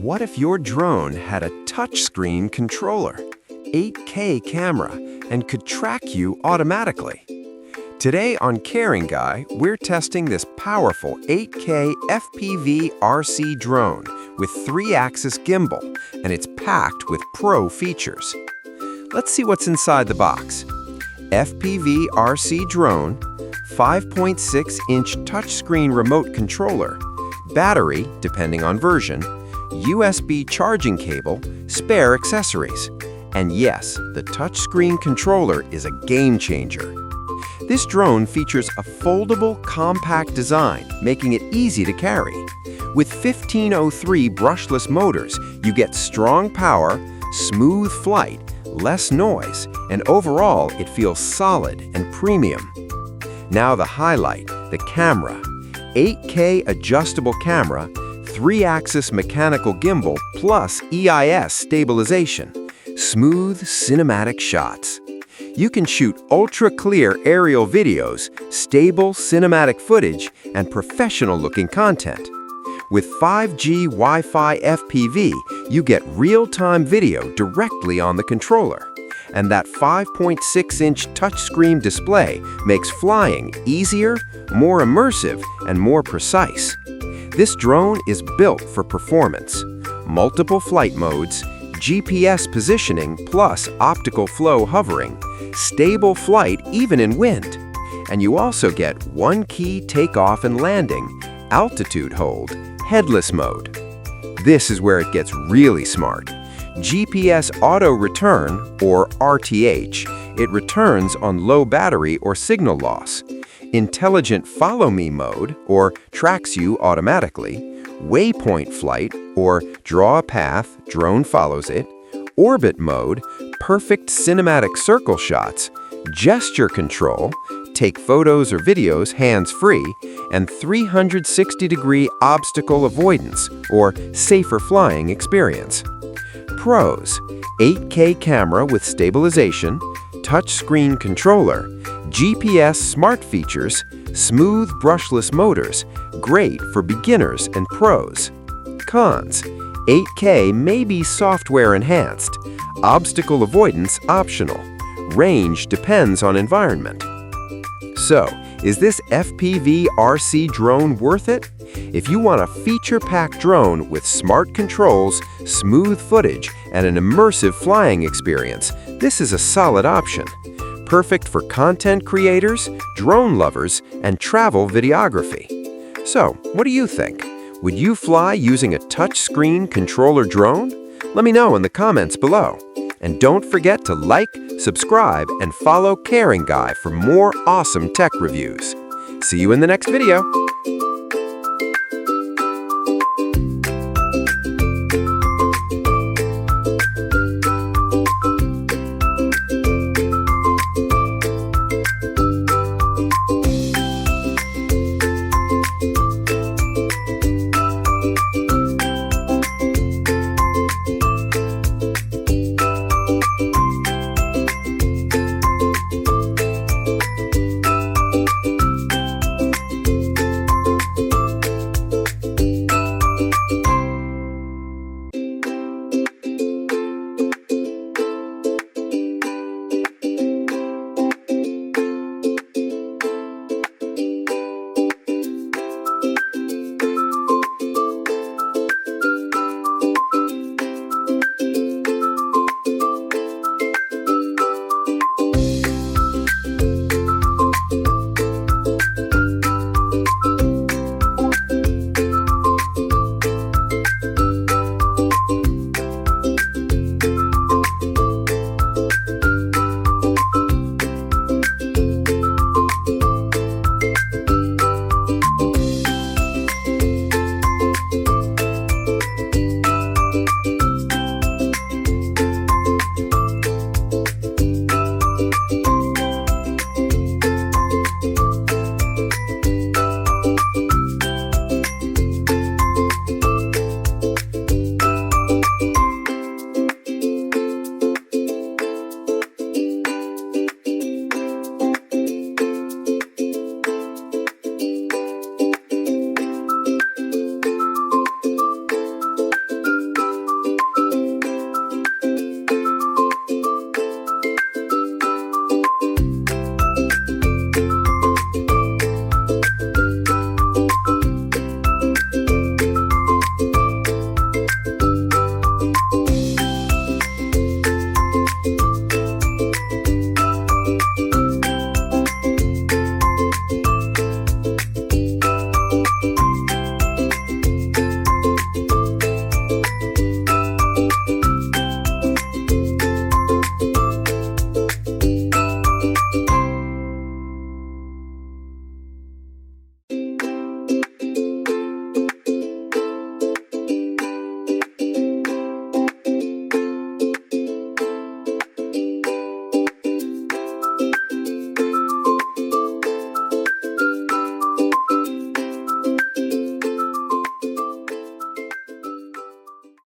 What if your drone had a touchscreen controller, 8K camera, and could track you automatically? Today on Caring Guy, we're testing this powerful 8K FPV RC drone with 3-axis gimbal, and it's packed with pro features. Let's see what's inside the box. FPV RC drone, 5.6-inch touchscreen remote controller, battery, depending on version, USB charging cable, spare accessories. And yes, the touchscreen controller is a game changer. This drone features a foldable, compact design, making it easy to carry. With 1503 brushless motors, you get strong power, smooth flight, less noise, and overall, it feels solid and premium. Now the highlight, the camera. 8K adjustable camera, 3-axis mechanical gimbal plus EIS stabilization. Smooth, cinematic shots. You can shoot ultra-clear aerial videos, stable cinematic footage, and professional-looking content. With 5G Wi-Fi FPV, you get real-time video directly on the controller. And that 5.6-inch touchscreen display makes flying easier, more immersive, and more precise. This drone is built for performance. Multiple flight modes, GPS positioning plus optical flow hovering, stable flight even in wind. And you also get one-key takeoff and landing, altitude hold, headless mode. This is where it gets really smart. GPS auto return, or RTH, it returns on low battery or signal loss. Intelligent follow me mode, or tracks you automatically. Waypoint flight, or draw a path, drone follows it. Orbit mode, perfect cinematic circle shots. Gesture control, take photos or videos hands-free. And 360-degree obstacle avoidance, or safer flying experience. Pros: 8K camera with stabilization, touchscreen controller, GPS smart features, smooth brushless motors, great for beginners and pros. Cons: 8K may be software enhanced, obstacle avoidance optional, range depends on environment. So, is this FPV RC drone worth it? If you want a feature-packed drone with smart controls, smooth footage, and an immersive flying experience, this is a solid option. Perfect for content creators, drone lovers, and travel videography. So, what do you think? Would you fly using a touchscreen controller drone? Let me know in the comments below. And don't forget to like, subscribe, and follow Caring Guy for more awesome tech reviews. See you in the next video.